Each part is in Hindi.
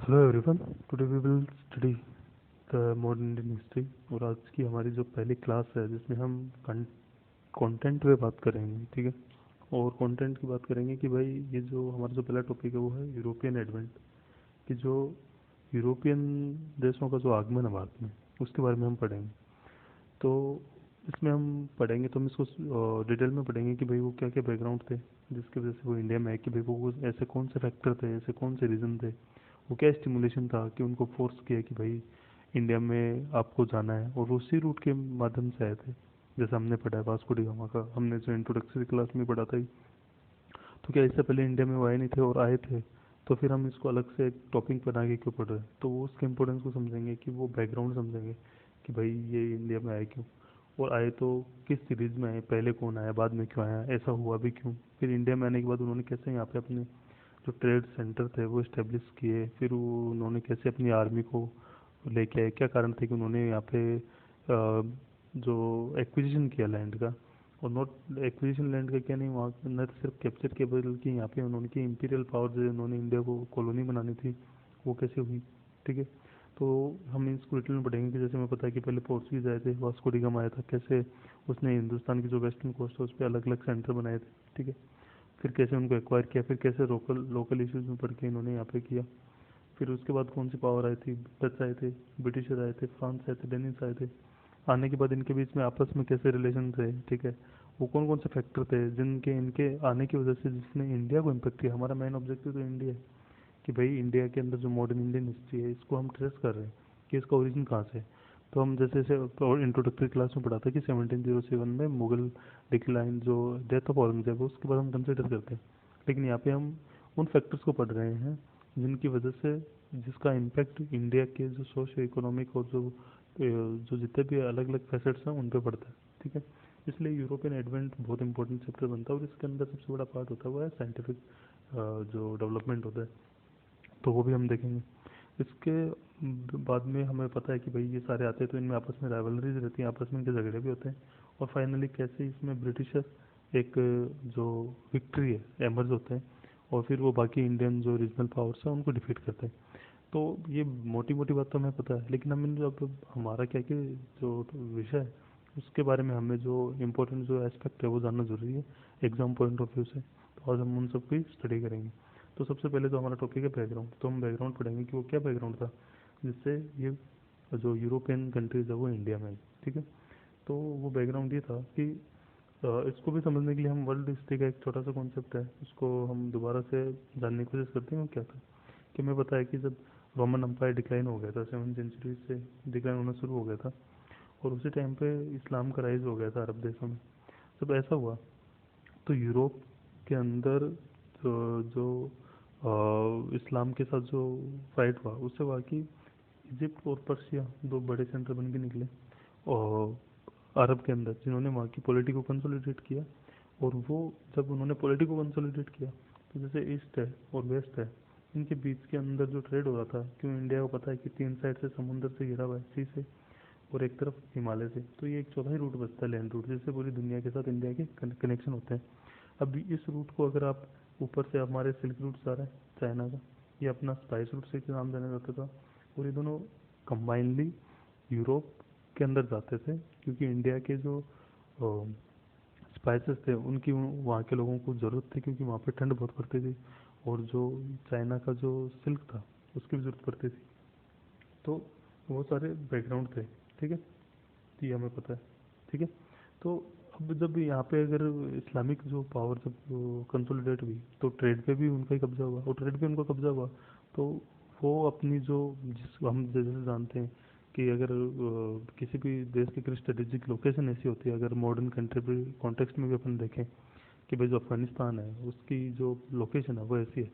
Hello everyone, today we will study the modern Indian history. और आज की हमारी जो पहली क्लास है जिसमें हम कंटेंट पे बात करेंगे, ठीक है। और कंटेंट की बात करेंगे कि भाई ये जो हमारा जो पहला टॉपिक है वो है यूरोपियन एडवेंट, कि जो यूरोपियन देशों का जो आगमन है भारत में, उसके बारे में हम पढ़ेंगे। तो इसमें हम पढ़ेंगे तो हम इसको डिटेल में पढ़ेंगे कि भाई वो क्या क्या बैकग्राउंड थे जिसकी वजह से वो इंडिया में आए, कि भाई वो ऐसे कौन से फैक्टर थे, ऐसे कौन से रीज़न थे, वो क्या स्टिमुलेशन था कि उनको फोर्स किया कि भाई इंडिया में आपको जाना है। और वो उसी रूट के माध्यम से आए थे, जैसे हमने पढ़ा है वास्को डी गामा का, हमने जो इंट्रोडक्टरी क्लास में पढ़ा था। तो क्या इससे पहले इंडिया में वो आए नहीं थे और आए थे? तो फिर हम इसको अलग से एक टॉपिक बना के क्यों पढ़ रहे हैं, तो वो उसके इम्पोर्टेंस को समझेंगे, कि वो बैकग्राउंड समझेंगे कि भाई ये इंडिया में आए क्यों, और आए तो किस सीरीज में आए, पहले कौन आया, बाद में क्यों आया, ऐसा हुआ भी क्यों। फिर इंडिया में आने के बाद उन्होंने कैसे यहाँ पे अपने जो ट्रेड सेंटर थे वो इस्टेब्लिश किए, फिर वो उन्होंने कैसे अपनी आर्मी को लेके आए, क्या कारण थे कि उन्होंने यहाँ पे जो एक्विजिशन किया लैंड का। और नॉट एक्विजिशन लैंड का क्या नहीं, वहाँ न सिर्फ कैप्चर किया बल्कि यहाँ पे उन्होंने की इंपीरियल पावर जो उन्होंने इंडिया को कॉलोनी बनानी थी वो कैसे हुई, ठीक है। तो हम इसको डिटेल में पढ़ेंगे कि जैसे हमें पता है कि पहले पोर्चुगीज आए थे, वास्को डी गामा आया था, कैसे उसने हिंदुस्तान की जो वेस्टर्न कोस्ट है उस पर अलग अलग सेंटर बनाए थे, ठीक है। फिर कैसे उनको एक्वायर किया, फिर कैसे लोकल लोकल इश्यूज में पढ़ के इन्होंने यहाँ पे किया। फिर उसके बाद कौन सी पावर आई थी, डच आए थे, ब्रिटिशर आए थे, फ्रांस आए थे, डेनिस आए थे। आने के बाद इनके बीच में आपस में कैसे रिलेशन थे, ठीक है। वो कौन कौन से फैक्टर थे जिनके इनके आने की वजह से जिसने इंडिया को इम्पेक्ट किया। हमारा मेन ऑब्जेक्टिव तो इंडिया है, कि भाई इंडिया के अंदर जो मॉडर्न इंडियन हिस्ट्री है इसको हम ट्रेस कर रहे हैं कि इसका ओरिजिन कहाँ से है। तो हम जैसे इंट्रोडक्टरी क्लास में पढ़ा था कि 1707 में मुगल डिक्लाइन, जो डेथ ऑफ औरंगजेब, उसके बाद हम कंसिडर करते हैं। लेकिन यहाँ पे हम उन फैक्टर्स को पढ़ रहे हैं जिनकी वजह से, जिसका इम्पैक्ट इंडिया के जो सोशो इकोनॉमिक और जो जितने भी अलग अलग फैसेट्स हैं उन पे पड़ता है, ठीक है। इसलिए यूरोपियन एडवेंट बहुत इंपॉर्टेंट चैप्टर बनता है, और इसके अंदर सबसे बड़ा पार्ट होता है वो है साइंटिफिक जो डेवलपमेंट होता है, तो वो भी हम देखेंगे। इसके बाद में हमें पता है कि भाई ये सारे आते हैं तो इनमें आपस में राइवलरीज रहती हैं, आपस में इनके झगड़े भी होते हैं। और फाइनली कैसे इसमें ब्रिटिशर एक जो विक्ट्री है एमर्ज होते हैं, और फिर वो बाकी इंडियन जो रीजनल पावर्स हैं उनको डिफीट करते हैं। तो ये मोटी मोटी बात तो हमें पता है, लेकिन हमें जो अब हमारा क्या है कि जो विषय है उसके बारे में हमें जो इम्पोर्टेंट जो एस्पेक्ट है वो जानना ज़रूरी है एग्जाम पॉइंट ऑफ व्यू से। तो आज हम उन सब की स्टडी करेंगे। तो सबसे पहले तो हमारा टॉपिक है बैकग्राउंड, तो हम बैकग्राउंड पढ़ेंगे कि वो क्या बैकग्राउंड था जिससे ये जो यूरोपियन कंट्रीज है वो इंडिया में आई, ठीक है। तो वो बैकग्राउंड ये था कि इसको भी समझने के लिए हम वर्ल्ड हिस्ट्री का एक छोटा सा कॉन्सेप्ट है उसको हम दोबारा से जानने की कोशिश करते हैं। वो क्या था कि हमें पता है कि जब रोमन अम्पायर डिक्लाइन हो गया था, 7th सेंचुरी से डिक्लाइन होना शुरू हो गया था, और उसी टाइम पे इस्लाम का राइज हो गया था अरब देशों में। जब ऐसा हुआ तो यूरोप के अंदर जो इस्लाम के साथ जो फाइट हुआ उससे हुआ कि इजिप्ट और पर्शिया दो बड़े सेंटर बन के निकले और अरब के अंदर, जिन्होंने वहाँ की पॉलिटी को कंसोलिडेट किया। और वो जब उन्होंने पॉलिटी को कंसोलिडेट किया तो जैसे ईस्ट है और वेस्ट है, इनके बीच के अंदर जो ट्रेड हो रहा था, क्यों इंडिया को पता है कि तीन साइड से समुद्र से घिरा हुआ है, सी से, और एक तरफ हिमालय से, तो ये एक चौथा ही रूट बचता है लैंड रूट, जिससे पूरी दुनिया के साथ इंडिया के कनेक्शन होते हैं। अब इस रूट को अगर आप ऊपर से हमारे सिल्क रूट आ रहा है चाइना का, ये अपना स्पाइस रूट से नाम जाना जाता था, और ये दोनों कंबाइनली यूरोप के अंदर जाते थे, क्योंकि इंडिया के जो स्पाइसेस थे उनकी वहाँ के लोगों को ज़रूरत थी, क्योंकि वहाँ पे ठंड बहुत पड़ती थी, और जो चाइना का जो सिल्क था उसकी भी ज़रूरत पड़ती थी। तो वो सारे बैकग्राउंड थे, ठीक है। तो ये हमें पता है, ठीक है। तो अब जब यहाँ पे अगर इस्लामिक जो पावर जब कंसोलिडेट हुई तो ट्रेड पे भी उनका ही कब्जा हुआ, और ट्रेड पे उनका कब्जा हुआ तो वो अपनी जो, जिस हम जैसे जानते हैं कि अगर किसी भी देश की अगर स्ट्रेटेजिक लोकेशन ऐसी होती है, अगर मॉडर्न कंटेम्प्रेरी कॉन्टेक्स्ट में भी अपन देखें कि भाई जो अफगानिस्तान है उसकी जो लोकेशन है वो ऐसी है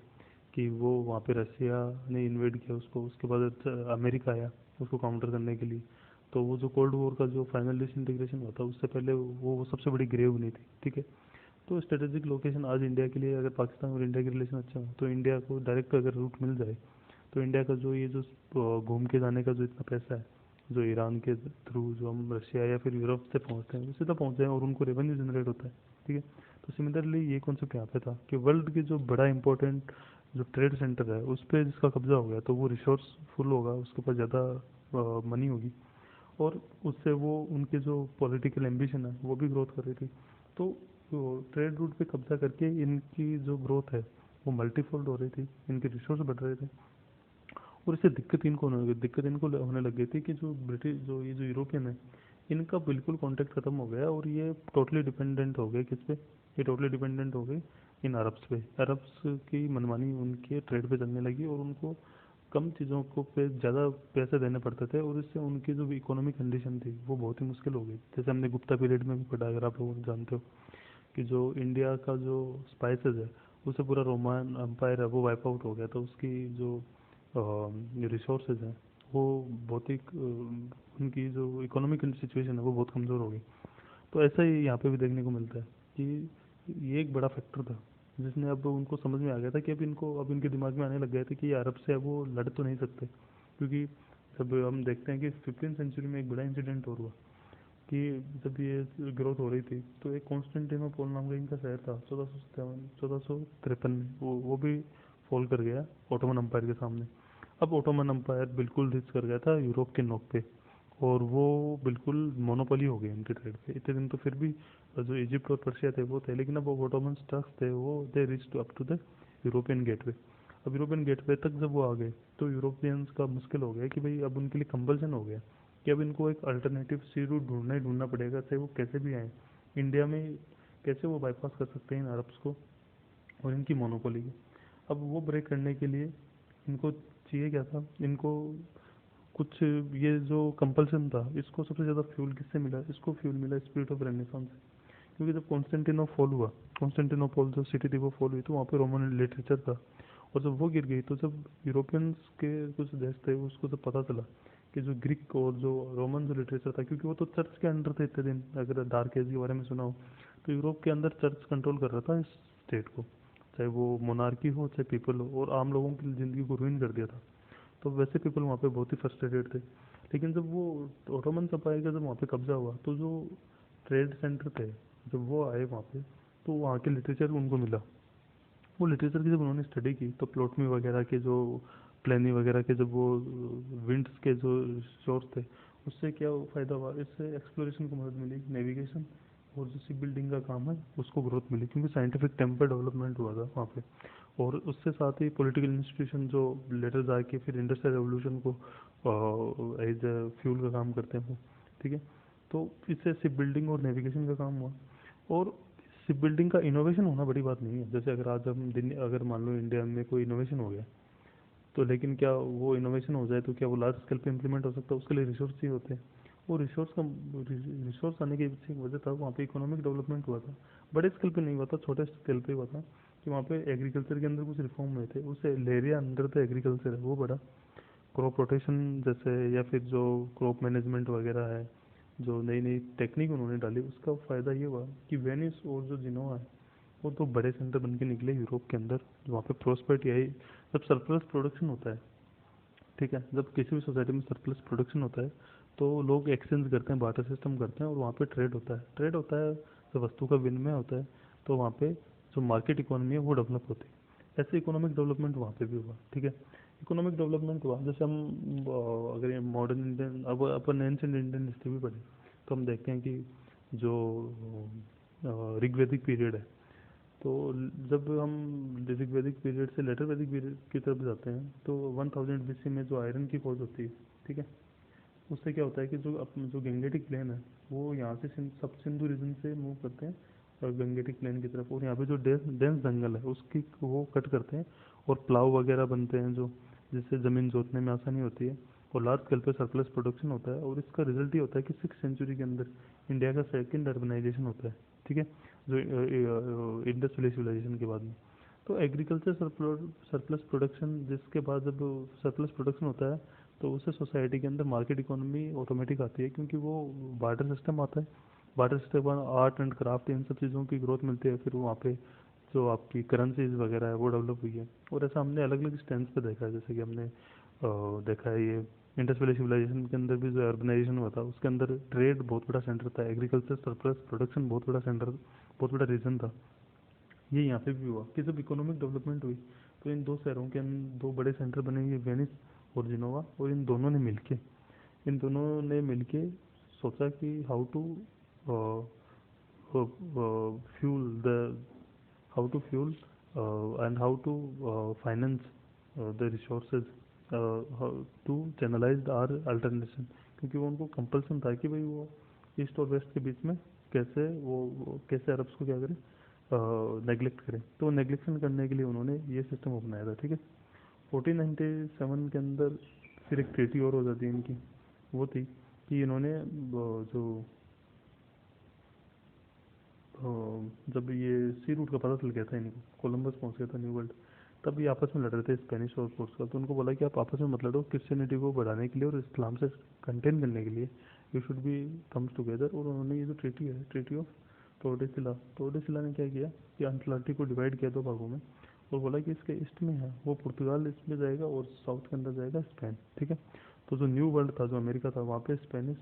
कि वो वहाँ पे रसिया ने इन्वेड किया उसको, उसके बाद अमेरिका आया उसको काउंटर करने के लिए। तो वो जो कोल्ड वॉर का जो फाइनल डिसइंटीग्रेशन हुआ था उससे पहले वो सबसे बड़ी ग्रेव बनी थी, ठीक है। तो स्ट्रेटेजिक लोकेशन आज इंडिया के लिए, अगर पाकिस्तान और इंडिया के रिलेशन अच्छा हो तो इंडिया को डायरेक्ट अगर रूट मिल जाए तो इंडिया का जो ये जो घूम के जाने का जो इतना पैसा है, जो ईरान के थ्रू जो हम रशिया या फिर यूरोप से पहुँचते हैं उससे तो पहुँच जाए और उनको रेवेन्यू जनरेट होता है, ठीक है। तो सिमिलरली ये कॉन्सेप्ट यहाँ पे था कि वर्ल्ड के जो बड़ा इंपॉर्टेंट जो ट्रेड सेंटर है उस पर जिसका कब्जा हो गया तो वो रिसोर्सफुल होगा, उसके पास ज़्यादा मनी होगी, और उससे वो उनके जो पॉलिटिकल एम्बिशन है वो भी ग्रोथ कर रही थी। तो ट्रेड रूट पे कब्जा करके इनकी जो ग्रोथ है वो मल्टीफोल्ड हो रही थी, इनके रिसोर्स बढ़ रहे थे। और इससे दिक्कत इनको होने लग गई थी कि जो ब्रिटिश जो ये जो यूरोपियन है इनका बिल्कुल कांटेक्ट खत्म हो गया, और ये टोटली डिपेंडेंट हो गए किस पे, ये टोटली डिपेंडेंट हो गए इन अरब्स पे। अरब्स की मनमानी उनके ट्रेड पे चलने लगी, और उनको कम चीज़ों को पे ज़्यादा पैसे देने पड़ते थे, और इससे उनकी जो इकोनॉमिक कंडीशन थी वो बहुत ही मुश्किल हो गई। जैसे हमने गुप्ता पीरियड में भी पढ़ा, अगर आप लोग जानते हो, कि जो इंडिया का जो स्पाइसेस है उससे पूरा रोमन एम्पायर है वो वाइप आउट हो गया, तो उसकी जो रिसोर्सेज हैं वो बहुत ही उनकी जो इकोनॉमिक सिचुएशन है वो बहुत कमज़ोर हो गई। तो ऐसा ही यहाँ पे भी देखने को मिलता है कि ये एक बड़ा फैक्टर था जिसने अब उनको समझ में आ गया था कि अब इनके दिमाग में आने लग गया था कि ये अरब से अब वो लड़ तो नहीं सकते, क्योंकि जब हम देखते हैं कि 15वीं सेंचुरी में एक बड़ा इंसिडेंट और हुआ कि जब ये ग्रोथ हो रही थी तो एक कॉन्स्टेंटिनोपल नाम का इनका शहर था 1453 में, वो भी फॉल कर गया ओटोमन अम्पायर के सामने। अब ओटोमन अम्पायर बिल्कुल रिच कर गया था यूरोप के नोक पे, और वो बिल्कुल मोनोपोली हो गई उनके ट्रेड पे। इतने दिन तो फिर भी जो इजिप्ट और पर्शिया थे वो थे, लेकिन अब वो ओटोमन टर्क्स थे वो they reach up to the European gateway. अब यूरोपियन गेटवे तक जब वो आ गए तो यूरोपियंस का मुश्किल हो गया कि भाई अब उनके लिए कंपल्सन हो गया कि अब इनको एक अल्टरनेटिव सी रूट ढूंढना ही ढूंढना पड़ेगा, चाहे वो कैसे भी आए इंडिया में, कैसे वो बाईपास कर सकते हैं इन अरब्स को और इनकी मोनोपोली को। अब वो ब्रेक करने के लिए इनको चाहिए क्या था, इनको कुछ, ये जो कंपल्सन था इसको सबसे ज़्यादा फ्यूल किससे मिला, इसको फ्यूल मिला स्पिरिट ऑफ रेनेसांस से। क्योंकि जब कॉन्स्टेंटिनोपल फॉल हुआ, कॉन्स्टेंटिनोपल जो सिटी थी वो फॉल हुई, तो वहाँ पे रोमन लिटरेचर था, और जब वो गिर गई तो जब यूरोपियंस के कुछ देश थे उसको जब पता चला कि जो ग्रीक और जो रोमन जो लिटरेचर था, क्योंकि वो तो चर्च के अंडर थे इतने दिन, अगर डार्क एज के बारे में सुना हो तो यूरोप के अंदर चर्च कंट्रोल कर रहा था इस स्टेट को, चाहे वो मोनार्की हो चाहे पीपल हो, और आम लोगों की ज़िंदगी को रुइन कर दिया था। तो वैसे पीपल वहाँ पे बहुत ही फ्रस्ट्रेटेड थे। लेकिन जब वो ओटोमन एम्पायर का जब वहाँ पे कब्जा हुआ तो जो ट्रेड सेंटर थे, जब वो आए वहाँ पे तो वहाँ के लिटरेचर उनको मिला। वो लिटरेचर की जब उन्होंने स्टडी की तो प्लोटमी वगैरह के जो प्लेनी वगैरह के जब वो विंड्स के जो सोर्स थे उससे क्या फ़ायदा हुआ, इससे एक्सप्लोरेशन को मदद मिली, नेविगेशन और जो शिप बिल्डिंग का काम है उसको ग्रोथ मिली, क्योंकि साइंटिफिक टेम्पर डेवलपमेंट हुआ था वहाँ पे। और उससे साथ ही पॉलिटिकल इंस्टीट्यूशन जो लेटर जाके फिर इंडस्ट्रियल रेवोल्यूशन को एज ए फ्यूल का काम करते हैं वो, ठीक है। तो इससे शिप बिल्डिंग और नेविगेशन का काम हुआ। और शिप बिल्डिंग का इनोवेशन होना बड़ी बात नहीं है, जैसे अगर आज हम दिन अगर मान लो इंडिया में कोई इनोवेशन हो गया तो, लेकिन क्या वो इनोवेशन हो जाए तो क्या वो लार्ज स्केल पे इम्प्लीमेंट हो सकता है, उसके लिए रिसोर्स ही होते हैं। वो रिसोर्स आने के पीछे एक वजह था, वहाँ पे इकोनॉमिक डेवलपमेंट हुआ था, बड़े स्केल पे नहीं हुआ था, छोटे स्केल पे हुआ था, कि वहाँ पे एग्रीकल्चर के अंदर कुछ रिफॉर्म हुए थे, उससे एरिया अंडर द एग्रीकल्चर है वो बड़ा, क्रॉप रोटेशन जैसे, या फिर जो क्रॉप मैनेजमेंट वगैरह है, जो नई नई टेक्निक उन्होंने डाली उसका फ़ायदा ये हुआ कि वेनिस और जो जिनोवा है वो तो बड़े सेंटर बन के निकले यूरोप के अंदर। वहाँ पे प्रोस्पेरिटी आई जब सरप्लस प्रोडक्शन होता है, ठीक है, जब किसी भी सोसाइटी में सरप्लस प्रोडक्शन होता है तो लोग एक्सचेंज करते हैं, बार्टर सिस्टम करते हैं, और वहाँ पे ट्रेड होता है, जब वस्तु का विनिमय होता है तो वहाँ पे जो मार्केट इकोनॉमी है वो डेवलप होती है। ऐसे इकोनॉमिक डेवलपमेंट वहाँ पे भी हुआ, ठीक है। इकोनॉमिक डेवलपमेंट हुआ, जैसे हम अगर ये मॉडर्न इंडियन, अब अपन एंशिएंट इंडियन हिस्ट्री भी पढ़े तो हम देखते हैं कि जो ऋग्वैदिक पीरियड है, तो जब हम ऋग्वैदिक पीरियड से लेटर वैदिक पीरियड की तरफ जाते हैं तो 1000 बीसी में जो आयरन की खोज होती है, ठीक है, उससे क्या होता है कि जो गंगेटिक प्लेन है वो यहाँ से सब सिंधु रीजन से मूव करते हैं और गंगेटिक प्लेन की तरफ, और यहाँ पे जो डेंस डेंस जंगल है उसकी वो कट करते हैं, और प्लाव वगैरह बनते हैं जो, जिससे ज़मीन जोतने में आसानी होती है, और लार्ज स्केल पे सरप्लस प्रोडक्शन होता है, और इसका रिजल्ट ये होता है कि 6th सेंचुरी के अंदर इंडिया का सेकेंड अर्बनाइजेशन होता है, ठीक है, जो इंडस्ट्रियल सिविलाइजेशन के बाद में। तो एग्रीकल्चर सरप्लस प्रोडक्शन, जिसके बाद जब सरप्लस प्रोडक्शन होता है तो उससे सोसाइटी के अंदर मार्केट इकोनॉमी ऑटोमेटिक आती है, क्योंकि वो बार्टर सिस्टम आता है, बार्टर सिस्टम बाद आर्ट एंड क्राफ्ट इन सब चीज़ों की ग्रोथ मिलती है, फिर वहाँ पे जो आपकी करेंसीज वगैरह है वो डेवलप हुई है। और ऐसा हमने अलग अलग स्टैंड पे देखा है, जैसे कि हमने देखा है ये इंडस वैली सिविलाइजेशन के अंदर भी जो अर्बनाइजेशन हुआ था उसके अंदर ट्रेड बहुत बड़ा सेंटर था, एग्रीकल्चर सरप्लस प्रोडक्शन बहुत बड़ा सेंटर, बहुत बड़ा रीजन था। ये यहाँ पे भी हुआ कि जब इकोनॉमिक डेवलपमेंट हुई तो इन दो शहरों के दो बड़े सेंटर बनेंगे, वेनिस और जिनोवा, और इन दोनों ने मिलके सोचा कि how to fuel the how to fuel and how to finance the resources to channelize our alternation, क्योंकि वो उनको कंपल्सन था कि भाई वो ईस्ट और वेस्ट के बीच में कैसे अरब्स को क्या करें, नेग्लेक्ट करें। तो नेग्लेक्शन करने के लिए उन्होंने ये सिस्टम अपनाया था। ठीक है, 1497 के अंदर फिर एक ट्रीटी और हो जाती है इनकी, वो थी कि इन्होंने जो जब ये सी रूट का पता चल गया था इनको, कोलंबस पहुंच गया था न्यू वर्ल्ड, तब ये आपस में लड़ रहे थे स्पेनिश और पोर्चुगल। तो उनको बोला कि आप आपस में मत लड़ो, क्रिश्चियनिटी को बढ़ाने के लिए और इस्लाम से कंटेन करने के लिए you should be comes together. और उन्होंने ये जो ट्रीटी है, ट्रीटी ऑफ टोर्डेसिला ने क्या किया कि अटलांटिक को डिवाइड किया दो भागों में, और बोला कि इसके ईस्ट में है वो पुर्तगाल इसमें जाएगा और साउथ के अंदर जाएगा स्पेन। ठीक है, तो जो न्यू वर्ल्ड था, जो अमेरिका था, वहाँ पे स्पेनिश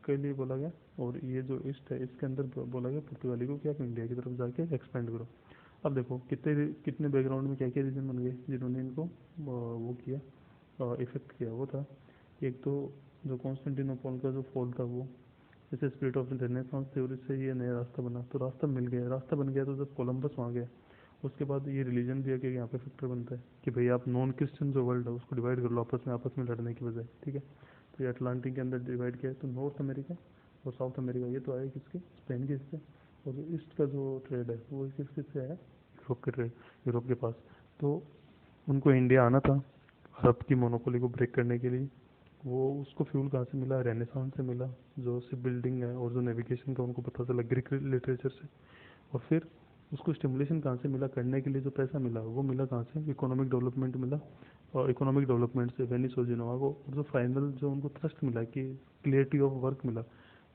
के लिए बोला गया, और ये जो ईस्ट है इसके अंदर बोला गया पुर्तगाली को कि आप इंडिया की तरफ जाके एक्सपेंड करो। अब देखो कितने कितने बैकग्राउंड में क्या क्या रीजन बन गए जिन्होंने इनको वो किया, इफेक्ट किया। वो था एक तो जो कॉन्स्टेंटिनोपल का जो फॉल था, वो जैसे स्पिरिट ऑफ रेनेसांस थ्योरी से ये नया रास्ता बना, तो रास्ता मिल गया, रास्ता बन गया। तो जब कोलंबस वहाँ गया, उसके बाद ये रिलीजन भी है कि यहाँ पे फैक्टर बनता है कि भाई आप नॉन क्रिश्चियन जो वर्ल्ड है उसको डिवाइड कर लो आपस में लड़ने की बजाय। ठीक है, तो ये अटलांटिक के अंदर डिवाइड किया है। तो नॉर्थ अमेरिका और साउथ अमेरिका ये तो आया किसके, स्पेन के हिस्से, और जो ईस्ट का जो ट्रेड है वो किसके से आया, यूरोप के ट्रेड, यूरोप के पास। तो उनको इंडिया आना था अरब की मोनोपोली को ब्रेक करने के लिए। वो उसको फ्यूल कहाँ से मिला, रेनेसांस से मिला, जो शिप बिल्डिंग है और जो नेविगेशन का उनको पता चला ग्रीक लिटरेचर से। और फिर उसको स्टिमुलेशन कहाँ से मिला करने के लिए, जो पैसा मिला वो मिला कहाँ से, इकोनॉमिक डेवलपमेंट मिला, और इकोनॉमिक डेवलपमेंट से वेनिस और जिनोवा को। और जो फाइनल जो उनको थ्रस्ट मिला कि क्लियरिटी ऑफ वर्क मिला,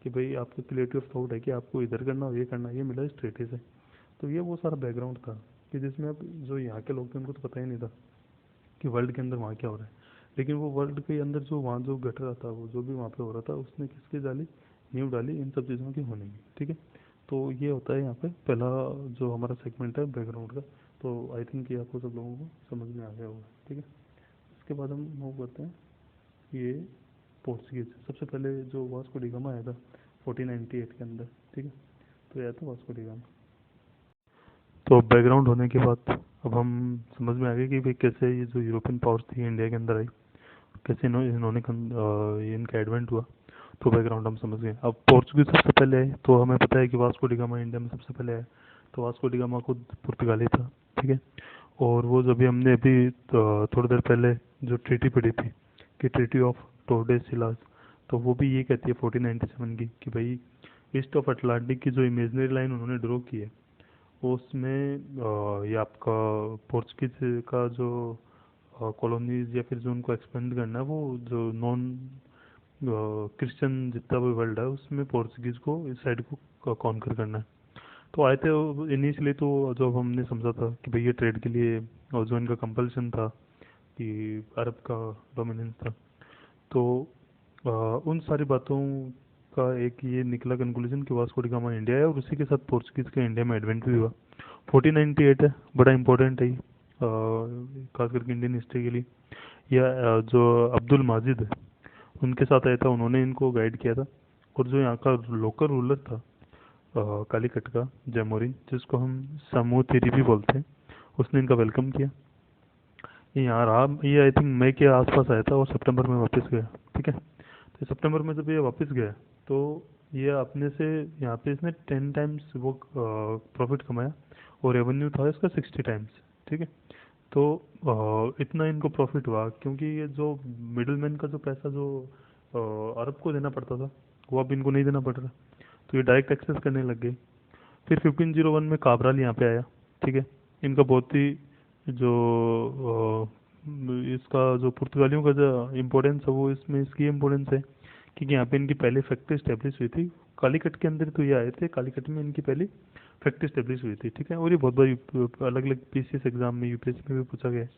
कि भाई आपको क्लियरिटी ऑफ थॉट है कि आपको इधर करना और ये करना, ये मिला इस ट्रीटी से। तो ये वो सारा बैकग्राउंड था कि जिसमें अब जो यहाँ के लोग थे उनको तो पता ही नहीं था कि वर्ल्ड के अंदर वहाँ क्या हो रहा है। लेकिन वो वर्ल्ड के अंदर जो वहाँ जो घट रहा था, वो जो भी वहाँ पे हो रहा था, उसने किसकी डाली, नींव डाली इन सब चीज़ों की होने की। ठीक है, तो ये होता है यहाँ पे पहला जो हमारा सेगमेंट है बैकग्राउंड का। तो आई थिंक ये आपको सब लोगों को समझ में आ गया होगा। ठीक है, इसके बाद हम मूव करते हैं ये पोर्चुगीज। सबसे पहले जो वास्को डी गामा आया था 1498 के अंदर। ठीक है, तो यह था वास्को डी गामा। तो बैकग्राउंड होने के बाद अब हम समझ में आ गए कि भाई कैसे ये जो यूरोपियन पावर्स थी इंडिया के अंदर आई, कैसे इन्होंने इनका एडवेंट हुआ। तो बैकग्राउंड हम समझ गए। अब पोर्चुगीज सबसे पहले आए, तो हमें पता है कि वास्को डी गामा इंडिया में सबसे पहले आया। तो वास्को डी गामा खुद पुर्तगाली था। ठीक है, और वो जब भी हमने अभी थोड़ी देर पहले जो ट्रीटी पढ़ी थी कि ट्रीटी ऑफ टोर्डेसिलास, तो वो भी ये कहती है 1497 की कि भाई ईस्ट ऑफ अटलांटिक की जो इमेजनरी लाइन उन्होंने ड्रॉ की है, उसमें ये आपका पोर्चुगीज का जो कॉलोनीज या फिर जो उनको एक्सपेंड करना है, वो जो नॉन क्रिश्चियन जितना भी वर्ल्ड है उसमें पोर्चुगीज को इस साइड को कॉन्कर करना है। तो आए थे इनिशियली, तो जब हमने समझा था कि भाई ये ट्रेड के लिए, और जो इनका कंपल्सन था कि अरब का डोमिनेंस था, तो उन सारी बातों का एक ये निकला कंक्लूजन कि वास्को डी गामा इंडिया है, और उसी के साथ पोर्चुगीज का इंडिया में एडवेंट भी हुआ। 1498 है, बड़ा इंपॉर्टेंट है ये, खास करके इंडियन हिस्ट्री के लिए। यह जो अब्दुल माजिद है उनके साथ आया था, उन्होंने इनको गाइड किया था। और जो यहाँ का लोकल रूलर था कालीकट का, जैमोरिन, जिसको हम सामूतिरी भी बोलते हैं, उसने इनका वेलकम किया। ये यहाँ रहा, ये आई थिंक मई के आसपास आया था और सितंबर में वापस गया। ठीक है, तो सितंबर में जब ये वापस गया, तो ये अपने से यहाँ पे इसने 10 टाइम्स वो प्रॉफिट कमाया, और रेवेन्यू था इसका 60 टाइम्स। ठीक है, तो इतना इनको प्रॉफिट हुआ क्योंकि ये जो मिडलमैन का जो पैसा जो अरब को देना पड़ता था, वो अब इनको नहीं देना पड़ रहा, तो ये डायरेक्ट एक्सेस करने लग गए। फिर 1501 में काबराल यहाँ पे आया। ठीक है, इनका बहुत ही जो इसका जो पुर्तगालियों का जो इम्पोर्टेंस है, वो इसमें इसकी इम्पोर्टेंस है क्योंकि यहाँ पे इनकी पहली फैक्ट्री स्टेब्लिश हुई थी कालीकट के अंदर। तो ये आए थे, कालीकट में इनकी पहली फैक्ट्री स्टेब्लिश हुई थी। ठीक है, और ये बहुत बार अलग अलग पीसीएस एग्जाम में, यूपीएससी में भी पूछा गया है।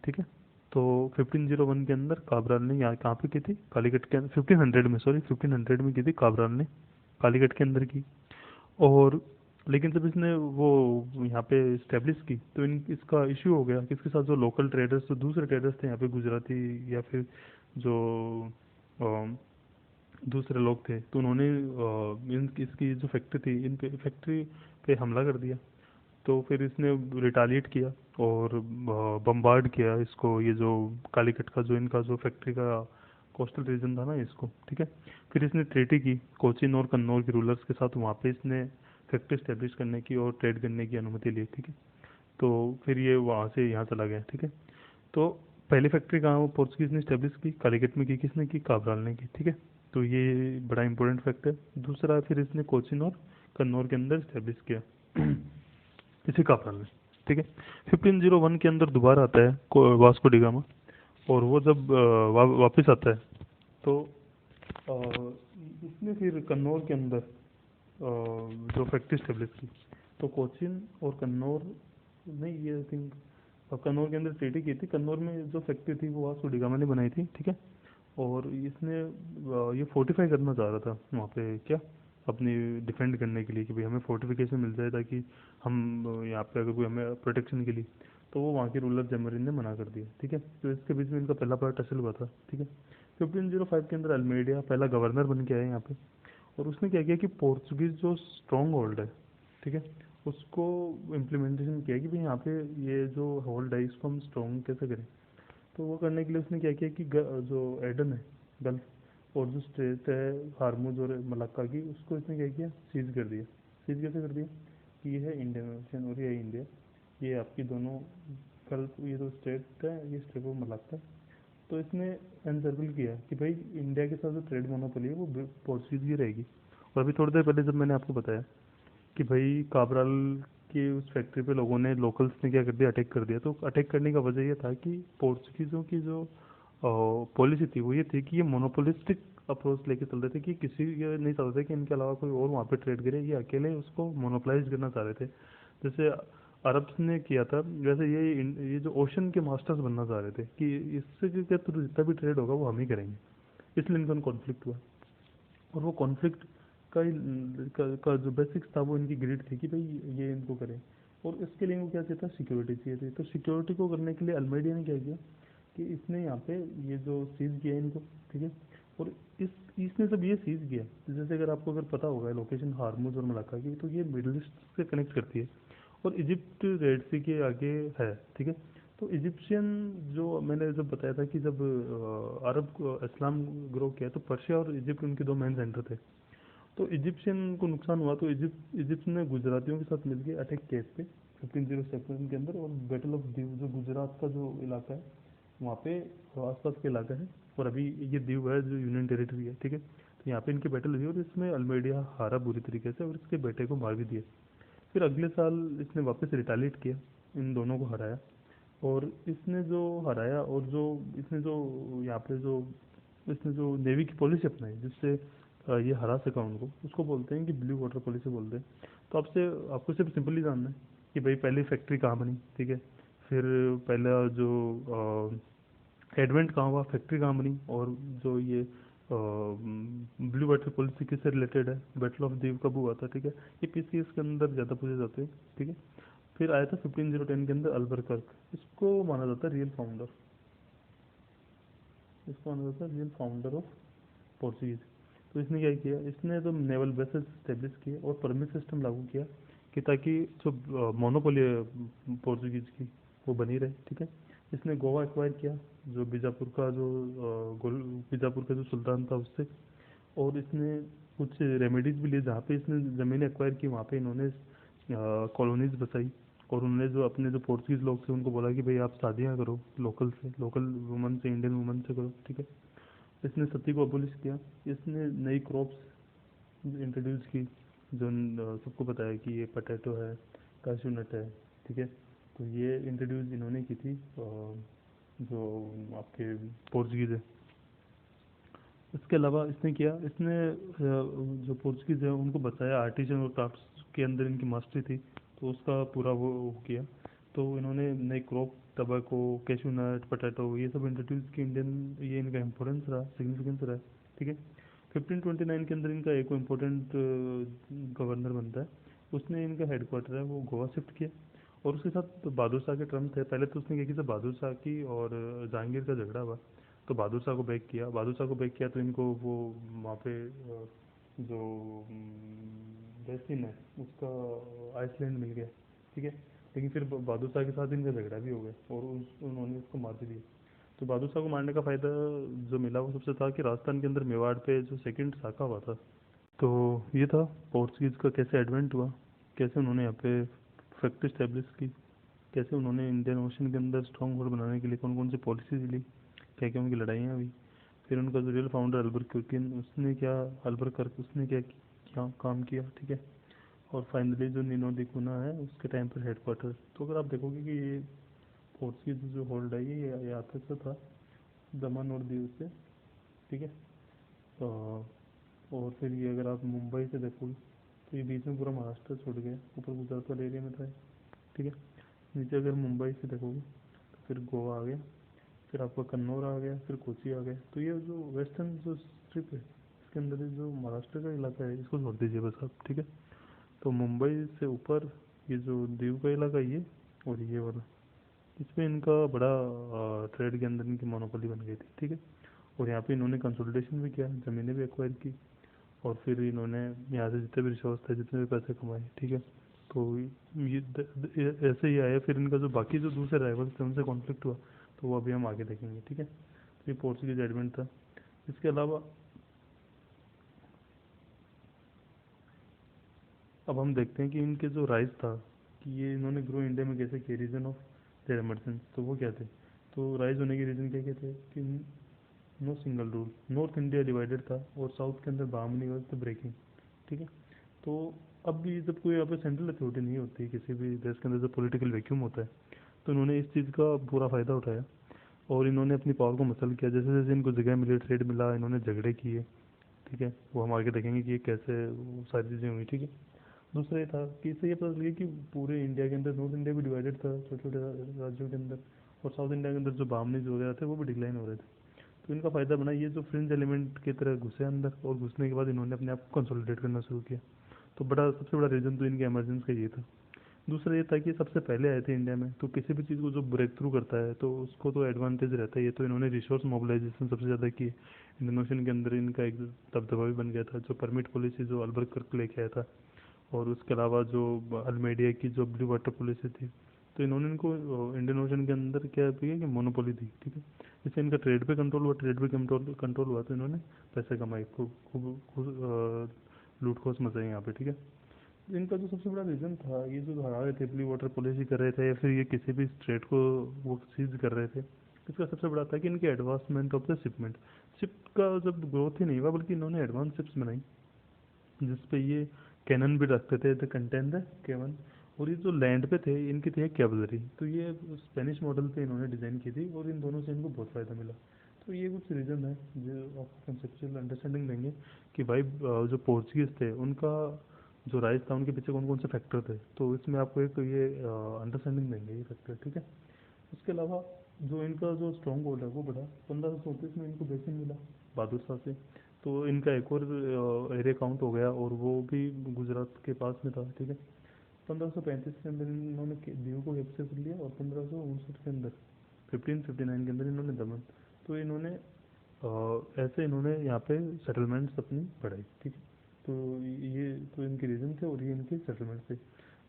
ठीक है, तो 1501 के अंदर काबराल ने यहाँ कहाँ पे की थी, कालीकट के अंदर, 1500 में, सॉरी 1500 में की थी काबराल ने, कालीकट के अंदर की। और लेकिन जब इसने वो यहाँ पे इस्टेब्लिश की तो इसका इश्यू हो गया कि इसके साथ जो लोकल ट्रेडर्स, जो दूसरे ट्रेडर्स थे यहाँ पे गुजराती या फिर जो दूसरे लोग थे, तो उन्होंने इसकी जो फैक्ट्री थी, इन पे फैक्ट्री पे हमला कर दिया। तो फिर इसने रिटालिएट किया और बम्बार्ड किया इसको, ये जो कालीकट का जो इनका जो फैक्ट्री का कोस्टल रीजन था ना इसको, ठीक है। फिर इसने ट्रीटी की कोचीन और कन्नौज के रूलर्स के साथ, वहाँ पे इसने फैक्ट्री स्टैब्लिश करने की और ट्रेड करने की अनुमति ली, ठीक है। तो फिर ये वहाँ से यहाँ चला गया, ठीक है। तो पहली फैक्ट्री कहाँ वो पोर्चुगीज ने स्टैब्लिश की, कालीकट में की, किसने की, काबराल ने की, ठीक है। तो ये बड़ा इंपॉर्टेंट फैक्ट है। दूसरा, फिर इसने कोचीन और कन्नौर के अंदर स्टैब्लिश किया इसी काबराल ने, ठीक है। 1501 के अंदर दोबारा आता है वास्को डी गामा, और वो जब वापस आता है तो इसने फिर कन्नौर के अंदर जो फैक्ट्री स्टेब्लिश की। तो कोचीन और कन्नौर, नहीं ये आई थिंक कन्नौर के अंदर ट्रीटी की थी। कन्नौर में जो फैक्ट्री थी वो वास्को डी गामा ने बनाई थी, ठीक है। और इसने ये फोर्टिफाई करना चाह रहा था वहाँ पे, क्या, अपनी डिफेंड करने के लिए, कि भाई हमें फोर्टिफिकेशन मिल जाए ताकि हम यहाँ पे अगर कोई हमें प्रोटेक्शन के लिए। तो वो वहाँ के रूलर जमरिन ने मना कर दिया, ठीक है। तो इसके बीच में इनका पहला बड़ा टसल हुआ था, ठीक है। 1505 के अंदर अल्मेडिया पहला गवर्नर बन के आया यहाँ पे, और उसने क्या किया कि पोर्चुगीज जो स्ट्रॉन्ग होल्ड है, ठीक है, उसको इम्प्लीमेंटेशन किया कि भाई यहाँ पे ये जो होल्ड है इसको हम स्ट्रॉन्ग कैसे करें। तो वो करने के लिए उसने क्या किया कि जो एडन है, गल्फ, और जो स्ट्रेट है हार्मूज और मलक्का की, उसको इसने क्या किया, सीज कर दिया। सीज कैसे कर दिया कि ये है इंडियन ओशन और ये है इंडिया, ये आपकी दोनों गल्फ, ये जो स्टेट है ये स्टेट ऑफ मलक्का। तो इसने एनसर्कल किया कि भाई इंडिया के साथ जो ट्रेड मोनोपोली है वो पोर्चुगीज की रहेगी। और अभी थोड़ी देर पहले जब मैंने आपको बताया कि भाई काबराल की उस फैक्ट्री पे लोगों ने, लोकल्स ने क्या कर दिया, अटैक कर दिया। तो अटैक करने का वजह ये था कि पोर्चुगीज़ों की जो पॉलिसी थी वो ये थी कि ये मोनोपोलिस्टिक अप्रोच लेके चल रहे थे, कि किसी ये नहीं चाहते थे कि इनके अलावा कोई और वहाँ पे ट्रेड करे, ये अकेले उसको मोनोपलाइज करना चाह रहे थे। जैसे अरब्स ने किया था, वैसे ये जो ओशन के मास्टर्स बनना चाह रहे थे कि इससे के थ्रू जितना भी ट्रेड होगा वो हम ही करेंगे। इसलिए इनका कॉन्फ्लिक्ट हुआ। और वो कॉन्फ्लिक्ट का जो बेसिक्स था वो इनकी ग्रिड थी कि भाई ये इनको करें। और इसके लिए इनको क्या चाहिए था, सिक्योरिटी चाहिए थी। तो सिक्योरिटी को करने के लिए अल्मेडिया ने क्या किया कि इसने यहाँ पे ये जो सीज किया इनको, ठीक है। और इस इसने जब ये सीज किया, तो जैसे अगर पता होगा लोकेशन हार्मुज और मलाका की, तो ये मिडल ईस्ट से कनेक्ट करती है और इजिप्ट रेड सी के आगे है, ठीक है। तो इजिप्शियन, जो मैंने जब बताया था कि जब अरब इस्लाम ग्रो किया तो पर्शिया और इजिप्ट उनके दो मेन सेंटर थे। तो इजिप्शियन को नुकसान हुआ तो इजिप्ट ने गुजरातियों के साथ मिलकर अटैक किया इस पे 1507 के अंदर। और बैटल ऑफ दीव, जो गुजरात का जो इलाका है वहाँ पे आसपास के इलाका है, और अभी ये दीव है जो यूनियन टेरिटरी है, ठीक है। तो यहाँ पे इनकी बैटल हुई और इसमें अल्मेडिया हारा बुरी तरीके से, और इसके बेटे को मार भी दिया। फिर अगले साल इसने वापस रिटालिएट किया, इन दोनों को हराया। और इसने जो हराया, और जो इसने जो यहाँ पे जो इसने जो नेवी की पॉलिसी अपनाई जिससे ये हरा सका उनको, उसको बोलते हैं कि ब्लू वाटर पॉलिसी बोलते हैं। तो आपको सिर्फ सिंपली जानना है कि भाई पहली फैक्ट्री कहाँ बनी, ठीक है। फिर पहला जो एडवेंट कहाँ हुआ, फैक्ट्री कहाँ बनी, और जो ये ब्लू वाटर पॉलिसी किससे रिलेटेड है, बैटल ऑफ दीव कब हुआ था, ठीक है। ये पीसीएस के अंदर ज़्यादा पूछे जाते हैं, ठीक है। फिर आया था 1510 के अंदर अल्बरकर्क, इसको माना जाता है रियल फाउंडर, इसको माना जाता है रियल फाउंडर ऑफ पोर्चुगीज। तो इसने क्या किया, इसने तो नेवल बेसेस स्टेब्लिश किए और परमिट सिस्टम लागू किया कि ताकि जो मोनोपोली पोर्चुगीज की वो बनी रहे, ठीक है। इसने गोवा एक्वायर किया, जो बीजापुर का जो सुल्तान था उससे। और इसने कुछ रेमेडीज भी लिए, जहाँ पे इसने ज़मीन एक्वायर की वहाँ पे इन्होंने कॉलोनीज बसाई। और उन्होंने जो अपने जो पोर्चुगीज लोग थे उनको बोला कि भाई आप शादियाँ करो लोकल से, लोकल वुमन से, इंडियन वुमन से करो, ठीक है। इसने सती को अबोलिश किया। इसने नई क्रॉप्स इंट्रोड्यूस की, जो सबको पता है कि ये पटेटो है, काशू नट है, ठीक है। तो ये इंट्रोड्यूस इन्होंने की थी, जो आपके पोर्चुगीज है। इसके अलावा इसने किया, इसने जो पोर्चुगीज है उनको बचाया, आर्टिजन और क्राफ्ट्स के अंदर इनकी मास्टरी थी, तो उसका पूरा वो किया। तो इन्होंने नई क्रॉप, टबैको, कैशू नट, पोटैटो, ये सब इंट्रोड्यूस की इंडियन, ये इनका इम्पोर्टेंस रहा, सिग्निफिकेंस रहा, ठीक है। 1529 के अंदर इनका एक इम्पोर्टेंट गवर्नर बनता है, उसने इनका हेडक्वार्टर है वो गोवा शिफ्ट किया। और उसके साथ तो बहादुर शाह के टर्म थे। पहले तो उसने क्या किया, बहादुर शाह की और जहांगीर का झगड़ा हुआ, तो बहादुर शाह को बैक किया। बहादुर शाह को बैक किया तो इनको वो वहाँ पे जो बेसिन है उसका आइसलैंड मिल गया, ठीक है। लेकिन फिर बहादुर शाह के साथ इनका झगड़ा भी हो गया और उन्होंने उसको मार भी दिया। तो बहादुर शाह को मारने का फ़ायदा जो मिला वो सबसे था कि राजस्थान के अंदर मेवाड़ पे जो सेकंड शाखा हुआ था। तो ये था पोर्चुगीज़ का कैसे एडवेंट हुआ, कैसे उन्होंने यहाँ पे फैक्ट्री स्टैब्लिश की, कैसे उन्होंने इंडियन ओशन के अंदर स्ट्रॉन्ग होल्ड बनाने के लिए कौन कौन सी पॉलिसीज ली, क्या क्या उनकी लड़ाइयाँ हुई। फिर उनका जो रियल फाउंडर अल्बुकर्क उसने क्या, अल्बुकर्क उसने क्या क्या काम किया, ठीक है। और फाइनली जो निनो दी कुना है उसके टाइम पर हेडक्वार्टर। तो अगर आप देखोगे कि ये पोर्चुगीज जो होल्ड है ये यहाँ तक से था, दमन और दीव से, ठीक है। और फिर ये अगर आप मुंबई से देखोगे तो ये बीच में पूरा महाराष्ट्र छोड़ गया, ऊपर गुजरात वाले एरिया में था, ठीक है। नीचे अगर मुंबई से देखोगे तो फिर गोवा आ गया, फिर आपका कन्नौर आ गया, फिर कोची आ गया। तो ये जो वेस्टर्न जो स्ट्रिप है इसके अंदर ये जो महाराष्ट्र का इलाका है इसको छोड़ दीजिए बस आप, ठीक है। तो मुंबई से ऊपर ये जो दीव का इलाका ये और ये वाला, इसमें इनका बड़ा ट्रेड के अंदर इनकी मोनोपोली बन गई थी, ठीक है। और यहाँ पे इन्होंने कंसोलिडेशन भी किया, ज़मीनें भी एक्वायर की, और फिर इन्होंने यहाँ से जितने भी रिसोर्स थे जितने भी पैसे कमाए, ठीक है। तो ऐसे ही आया। फिर इनका जो बाकी जो दूसरे राइवल्स थे उनसे कॉन्फ्लिक्ट हुआ, तो वो अभी हम आगे देखेंगे, ठीक है। तो ये पोर्चुगीज एडवेंट था। इसके अलावा अब हम देखते हैं कि इनके जो राइज था कि ये इन्होंने ग्रो इंडिया में कैसे किया, रीजन ऑफ देयर इमर्जेंस, तो वो क्या थे। तो राइज होने के रीजन क्या क्या थे कि no single rule, north India divided था और साउथ के अंदर बहामनी वॉज द ब्रेकिंग, ठीक है। तो अब भी जब कोई यहाँ पे सेंट्रल अथॉरिटी नहीं होती किसी भी देश के अंदर, जब पॉलिटिकल वैक्यूम होता है, तो इन्होंने इस चीज़ का पूरा फ़ायदा उठाया और इन्होंने अपनी पावर को मसल किया। जैसे जैसे इनको जगह मिली, ट्रेड मिला, इन्होंने झगड़े किए, ठीक है। वो हम आगे देखेंगे कि ये कैसे वो सारी चीज़ें हुई, ठीक है। दूसरा ये था कि इससे ये पता चल गया कि पूरे इंडिया के अंदर नॉर्थ इंडिया भी डिवाइडेड था छोटे छोटे राज्यों के अंदर, और साउथ इंडिया के अंदर जो बामनीज वगैरह थे वो भी डिक्लाइन हो रहे थे। तो इनका फ़ायदा बना ये जो फ्रिंज एलिमेंट की तरह घुसे अंदर, और घुसने के बाद इन्होंने अपने आप को कंसोलिडेट करना शुरू किया। तो बड़ा सबसे बड़ा रीज़न तो इनके एमरजेंस का ये था। दूसरा ये था कि सबसे पहले आए थे इंडिया में, तो किसी भी चीज़ को जो ब्रेक थ्रू करता है तो उसको तो एडवांटेज रहता है। ये तो इन्होंने रिसोर्स मोबिलाइजेशन सबसे ज़्यादा की। इंडियन ओशन के अंदर इनका एक दबदबा भी बन गया था, जो परमिट पॉलिसी जो अल्बर्कर्क लेके आया था, और उसके अलावा जो अल्मेडिया की जो ब्लू वाटर पॉलिसी थी। तो इन्होंने इनको इंडियन ओशन के अंदर क्या किया कि मोनोपोली दी, ठीक है। इससे इनका ट्रेड पे कंट्रोल हुआ, ट्रेड पे कंट्रोल कंट्रोल हुआ तो इन्होंने पैसे कमाए, खूब खूब खूब लूट खोस मचाई यहाँ पे, ठीक है। इनका जो सबसे बड़ा रीज़न था ये जो हरा रहे थे, ब्लू वाटर पॉलिसी कर रहे थे, या फिर ये किसी भी स्टेट को वो सीज कर रहे थे, इसका सबसे बड़ा था कि इनके advancement of the shipment. Ship का जब ग्रोथ ही नहीं हुआ, बल्कि इन्होंने एडवांस शिप्स बनाई जिसपे ये कैनन भी रखते थे, द कंटेन द कैवन। और ये जो लैंड पे थे इनकी थी कैवलरी, तो ये स्पेनिश मॉडल पे इन्होंने डिज़ाइन की थी, और इन दोनों से इनको बहुत फ़ायदा मिला। तो ये कुछ रीज़न है जो आपको कंसेप्चुअल अंडरस्टैंडिंग देंगे कि भाई जो पोर्चुगीज़ थे उनका जो राइज था उनके पीछे कौन कौन से फैक्टर थे, तो इसमें आपको एक ये अंडरस्टैंडिंग देंगे ये फैक्टर, ठीक है। उसके अलावा जो इनका जो स्ट्रॉन्ग होल्ड है वो बढ़ा। 1534 में इनको बेसिन मिला बहादुर शाह से, तो इनका एक और एरिया काउंट हो गया, और वो भी गुजरात के पास में था, ठीक है। 1535 के अंदर इन्होंने दीव को कैप्चर कर लिया, और 1559 के अंदर 1559 के अंदर इन्होंने दमन। तो इन्होंने ऐसे इन्होंने यहाँ पे सेटलमेंट्स अपनी बढ़ाई, ठीक है। तो ये तो इनके रीजन थे और ये इनके सेटलमेंट थे।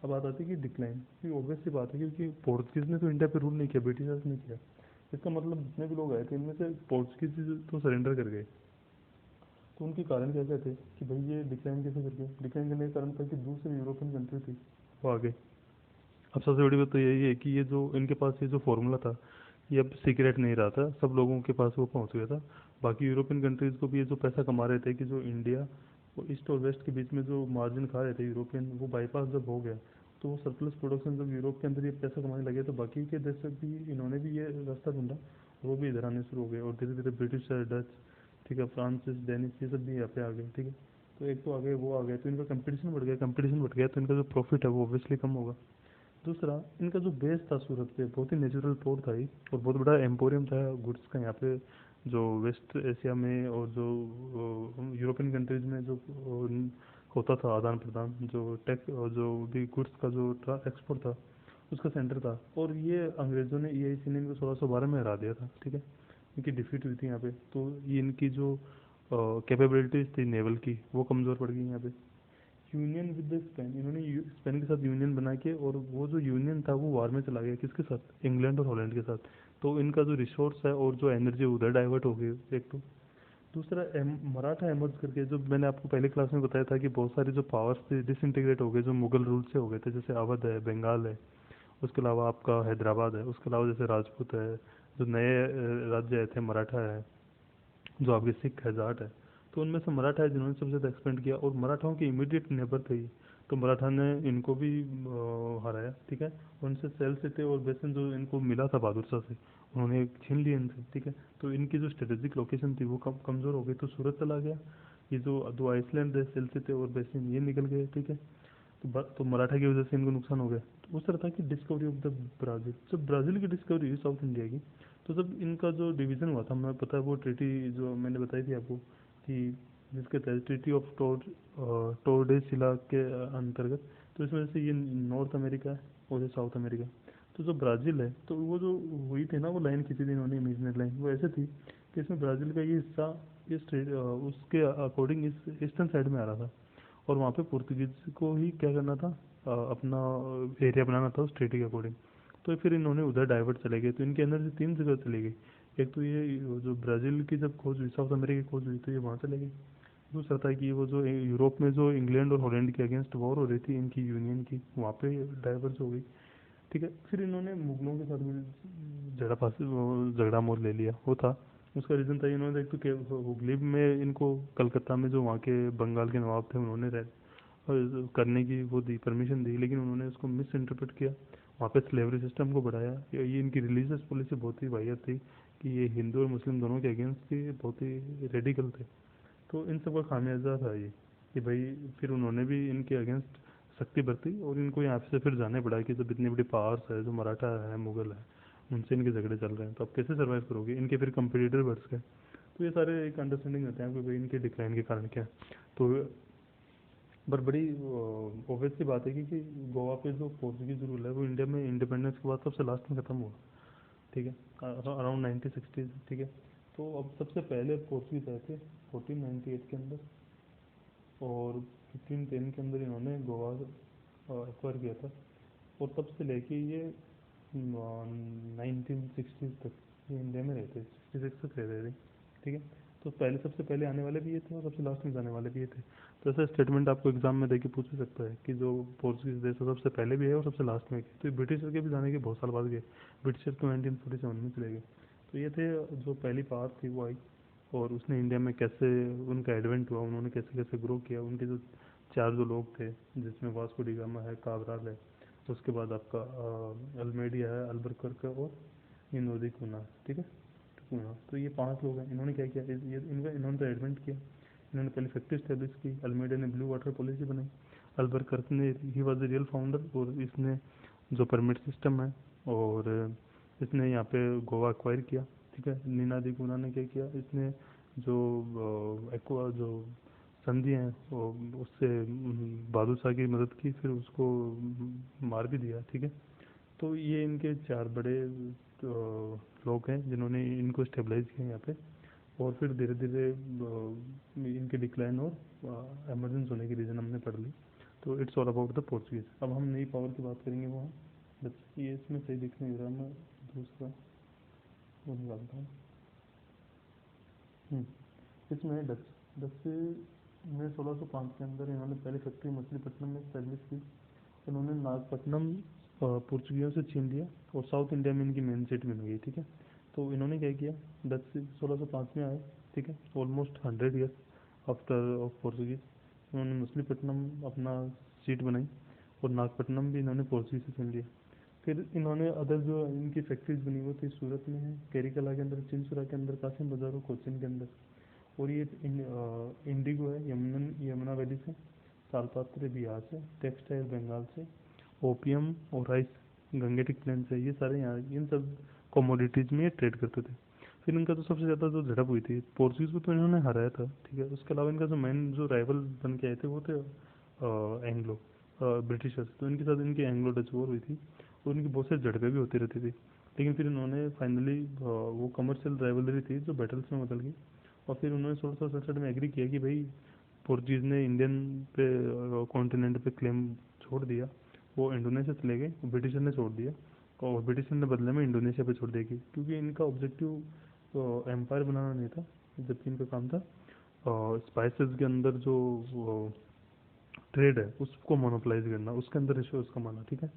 अब बात आती है कि डिक्लाइन, ये ऑब्वियस सी बात है क्योंकि पोर्चुगीज ने तो इंडिया पे रूल नहीं किया, ब्रिटिशर्स ने किया। इसका मतलब जितने भी लोग आए थे इनमें से पोर्चुगीज तो सरेंडर कर गए। तो उनके कारण क्या क्या थे कि भाई ये डिक्लाइन कैसे कर गए। डिक्लाइन करने का कारण था कि दूसरी यूरोपियन कंट्री थी वो आ गई। अब सबसे बड़ी बात तो यही है कि ये जो इनके पास ये जो फॉर्मूला था ये अब सीक्रेट नहीं रहा था, सब लोगों के पास वो पहुंच गया था। बाकी यूरोपियन कंट्रीज़ को भी ये जो पैसा कमा रहे थे कि जो इंडिया और ईस्ट और वेस्ट के बीच में जो मार्जिन खा रहे थे यूरोपियन, वो बाईपास जब हो गया, तो वो सरप्लस प्रोडक्शन जब यूरोप के अंदर ये पैसा कमाने लगे तो बाकी के देश से भी इन्होंने भी ये रास्ता ढूंढा, और वो भी इधर आने शुरू हो गए। और धीरे धीरे ब्रिटिश, डच, ठीक है, फ्रांसिस, डेनिश, ये सब भी यहाँ पे आ गए, ठीक है। तो एक तो आ गए, वो आ गए, तो इनका कंपटीशन बढ़ गया, कंपटीशन बढ़ गया तो इनका जो प्रॉफिट है वो ऑब्वियसली कम होगा। दूसरा, इनका जो बेस था सूरत पे बहुत ही नेचुरल पोर्ट था ये, और बहुत बड़ा एम्पोरियम था गुड्स का यहाँ पे, जो वेस्ट एशिया में और जो यूरोपियन कंट्रीज में जो होता था आदान प्रदान, जो टैक्स और जो भी गुड्स का जो एक्सपोर्ट था उसका सेंटर था। और ये अंग्रेज़ों ने EIC ने इनको 1612 में हरा दिया था, ठीक है। इनकी डिफीट हुई थी यहाँ पे, तो ये इनकी जो कैपेबिलिटीज थी नेवल की वो कमज़ोर पड़ गई यहाँ पे। यूनियन विद द स्पेन, इन्होंने स्पेन के साथ यूनियन बना के, और वो जो यूनियन था वो वार में चला गया किसके साथ, इंग्लैंड और हॉलैंड के साथ। तो इनका जो रिसोर्स है और जो एनर्जी उधर डाइवर्ट हो गई एक तो। दूसरा मराठा एमर्ज करके, जो मैंने आपको पहले क्लास में बताया था कि बहुत सारे जो पावर्स थे डिसइंटीग्रेट हो गए, जो मुगल रूल से हो गए थे, जैसे अवध है, बंगाल है, उसके अलावा आपका हैदराबाद है, उसके अलावा जैसे राजपूत है, जो नए राज्य आए थे मराठा है, जो आपके सिख है, जाट है। तो उनमें से मराठा है जिन्होंने सबसे ज़्यादा एक्सपेंड किया, और मराठाओं के इमीडिएट नेबर थे ये। तो मराठा ने इनको भी हराया, ठीक है। उनसे सेल सिटी और बेसन जो इनको मिला था बहादुर शाह से, उन्होंने छीन लिया इनसे, ठीक है। तो इनकी जो स्ट्रेटेजिक लोकेशन थी वो कमज़ोर हो गई, तो सूरत चला गया। ये जो दो आइसलैंड है, सेल सिटी और बेसिन, ये निकल गए, ठीक है। तो मराठा की वजह से इनको नुकसान हो गया। तो उस तरह था कि डिस्कवरी ऑफ द ब्राज़ील, जब ब्राज़ील की डिस्कवरी हुई साउथ इंडिया की, तो जब इनका जो डिवीज़न हुआ था, मैं पता है वो ट्रीटी जो मैंने बताई थी आपको कि जिसके तहत ट्रीटी ऑफ टोरडेसिला के अंतर्गत, तो इस वजह से ये नॉर्थ अमेरिका है और ये साउथ अमेरिका। तो जो ब्राज़ील है, तो वो जो हुई थी ना, वो लाइन खींची थी इन्होंने, इमेजनरी लाइन, वो ऐसे थी कि इसमें ब्राज़ील का ये हिस्सा इस उसके अकॉर्डिंग इस ईस्टर्न साइड में आ रहा था, और वहाँ पे पुर्तगीज को ही क्या करना था, अपना एरिया बनाना था उस ट्रीटी के अकॉर्डिंग। तो फिर इन्होंने उधर डाइवर्ट चले गए, तो इनके अंदर से तीन जगह चली गई। एक तो ये जो ब्राज़ील की जब खोज हुई, साउथ अमेरिका की खोज हुई, तो ये वहाँ चले गई। दूसरा था कि वो जो यूरोप में जो इंग्लैंड और हॉलैंड के अगेंस्ट वॉर हो रही थी इनकी यूनियन की, वहाँ पे डाइवर्स हो गई, ठीक है। फिर इन्होंने मुगलों के साथ भी झगड़ा मोल ले लिया, वो था। उसका रीज़न था इन्होंने एक तो हुगली में इनको, कलकत्ता में जो वहाँ के बंगाल के नवाब थे उन्होंने करने की वो दी, परमिशन दी, लेकिन उन्होंने उसको मिस इंटरप्रेट किया, वहाँ पे स्लेवरी सिस्टम को बढ़ाया। ये इनकी रिलीजियस पॉलिसी बहुत ही वाहियात थी कि ये हिंदू और मुस्लिम दोनों के अगेंस्ट थी, बहुत ही रेडिकल थे। तो इन सब का खामियाजा था ये कि भाई फिर उन्होंने भी इनके अगेंस्ट सख्ती बरती, और इनको यहाँ से फिर जाने पड़ा कि जब इतनी बड़ी पावर्स है, जो मराठा है, मुगल है, उनसे इनके झगड़े चल रहे हैं, तो आप कैसे सर्वाइव करोगे, इनके फिर कंपिटिटर बढ़ गए। तो ये सारे एक अंडरस्टैंडिंग रहते हैं कि भाई इनके डिक्लाइन के कारण क्या है। तो पर बड़ी ऑब्वियस सी बात है कि गोवा पे जो पोर्चुगीज रूल है वो इंडिया में इंडिपेंडेंस के बाद सबसे लास्ट में ख़त्म हुआ, ठीक है, अराउंड 1960, ठीक है। तो अब सबसे पहले पोर्चुगीज आए थे 1498 के अंदर, और 1510 के अंदर इन्होंने गोवा एक्वायर किया था, और तब से लेके ये 1960 तक ये इंडिया में रहते, 66 तक रह रहे थे, ठीक है। तो पहले सबसे पहले आने वाले भी ये थे और सबसे लास्ट में जाने वाले भी ये थे। तो ऐसा स्टेटमेंट आपको एग्जाम में देके पूछ भी सकता है कि जो पोर्चुगीज देश है सबसे पहले भी है और सबसे लास्ट में गए। तो ब्रिटिशर के भी जाने के बहुत साल बाद गए, ब्रिटिशर तो 1947 में चले गए। तो ये थे जो पहली पावर थी वो आई, और उसने इंडिया में कैसे उनका एडवेंट हुआ, उन्होंने कैसे कैसे ग्रो किया, उनके जो चार जो लोग थे, जिसमें वास्को डी गामा है, काबराल है, उसके बाद आपका अल्मेडिया है, अल्बुकर्क है, और इनोदी कुना, ठीक है, कुना। तो ये पांच लोग हैं, इन्होंने क्या किया, ये इनका इन्होंने तो एडवेंट किया। इन्होंने पहले फैक्ट्री स्टैब्लिश की, अल्मेडिया ने ब्लू वाटर पॉलिसी बनाई, अल्बुकर्क ने, he was the real founder, और इसने जो परमिट सिस्टम है, और इसने यहाँ पे गोवा एक्वायर किया, ठीक है। नीना दी गुना ने क्या किया, इसने जो एक्वा जो संधि हैं वो उससे बहादुर शाह की मदद की, फिर उसको मार भी दिया, ठीक है। तो ये इनके चार बड़े लोग हैं जिन्होंने इनको स्टेबलाइज किया यहाँ पे, और फिर धीरे धीरे इनके डिक्लाइन और एमरजेंस होने की रीज़न हमने पढ़ ली। तो it's all about the Portuguese. अब हम नई पावर की बात करेंगे, वो हम ये इसमें सही दिख नहीं रहा, मैं दूसरा वो निकालता हूँ। इसमें डच, डच में 1605 के अंदर इन्होंने पहले फैक्ट्री मछलीपट्टनम में स्टैब्लिश की। इन्होंने नागपट्टनम पुर्तगालियों से छीन लिया, और साउथ इंडिया में इनकी मेन सिटी बन गई, ठीक है। तो इन्होंने क्या किया, डच से 1605 में आए, ठीक है, almost 100 years after of Portuguese. उन्होंने मछलीपट्टनम अपना सीट बनाई, और नागपट्टनम भी इन्होंने पोर्चुगीज से छीन लिया। फिर इन्होंने अदर जो इनकी फैक्ट्रीज बनी हुई थी, सूरत में है, केरिकला के अंदर, चिंसुरा के अंदर, कासिम बाजार और कोचिन के अंदर। और ये इंडिगो है यमुना वैली से, तालपत्र बिहार से, टेक्सटाइल बंगाल से, ओपियम और राइस गंगेटिक प्लेन से, ये सारे यहाँ इन सब कमोडिटीज़ में ट्रेड करते थे। फिर इनका तो सबसे ज़्यादा जो झड़प हुई थी पोर्चुगीज को तो इन्होंने हराया था, ठीक है। उसके अलावा इनका जो मेन जो राइवल बन के आए थे वो थे एंग्लो ब्रिटिशर्स। तो इनके साथ इनकी एंग्लो डच वॉर हुई थी और इनकी बहुत सारी झड़पें भी होती रहती थी। लेकिन फिर इन्होंने फाइनली वो कमर्शियल राइवलरी थी जो बैटल्स में बदल गई, और फिर उन्होंने 1667 में एग्री किया कि भाई पोर्चुगीज ने इंडियन पे कॉन्टिनेंट पे क्लेम छोड़ दिया, वो इंडोनेशिया चले गए, ब्रिटिशर ने छोड़ दिया, और ब्रिटिशर ने बदले में इंडोनेशिया पे छोड़ दिया क्योंकि इनका ऑब्जेक्टिव एम्पायर बनाना नहीं था, जबकि इनका काम था स्पाइसेस के अंदर जो ट्रेड है उसको मोनोपलाइज करना, उसके अंदर रिसोर्स कमाना, ठीक है।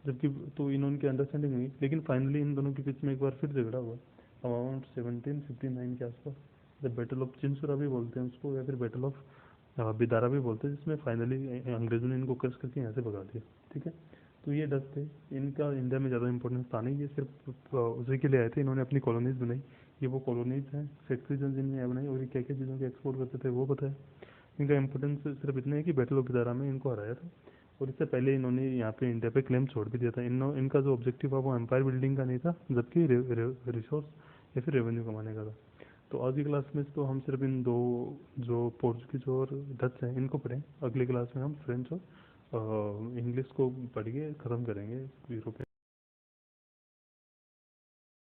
जबकि तो इन्होंने अंडरस्टैंडिंग हुई, लेकिन फाइनली इन दोनों के बीच में एक बार फिर झगड़ा हुआ अराउंड 1759 के आसपास, जब बैटल ऑफ चिंसुरा भी बोलते हैं उसको, या फिर बैटल ऑफ बिदारा भी बोलते हैं, जिसमें फाइनली अंग्रेजों ने इनको क्रश करके यहाँ से भगा दिया, ठीक है। तो ये डच थे, इनका इंडिया में ज़्यादा इंपॉर्टेंस था नहीं, ये सिर्फ उसी के लिए आए थे, इन्होंने अपनी कॉलोनीज बनाई। ये वो कॉलोनीज हैं फैक्ट्रीज जिनमें बनाई, और ये क्या क्या चीज़ों के एक्सपोर्ट करते थे वो पता है। इनका इंपॉर्टेंस सिर्फ इतना है कि बैटल ऑफ बिदारा में इनको हराया था, और इससे पहले इन्होंने यहाँ पे इंडिया पे क्लेम छोड़ भी दिया था। इनका जो ऑब्जेक्टिव था वो एम्पायर बिल्डिंग का नहीं था, जबकि रिसोर्स या फिर रेवेन्यू कमाने का था। तो आज की क्लास में तो हम सिर्फ इन दो जो पोर्चुगीज और डच हैं इनको पढ़ें, अगली क्लास में हम फ्रेंच और इंग्लिश को पढ़ के ख़त्म करेंगे यूरोपियन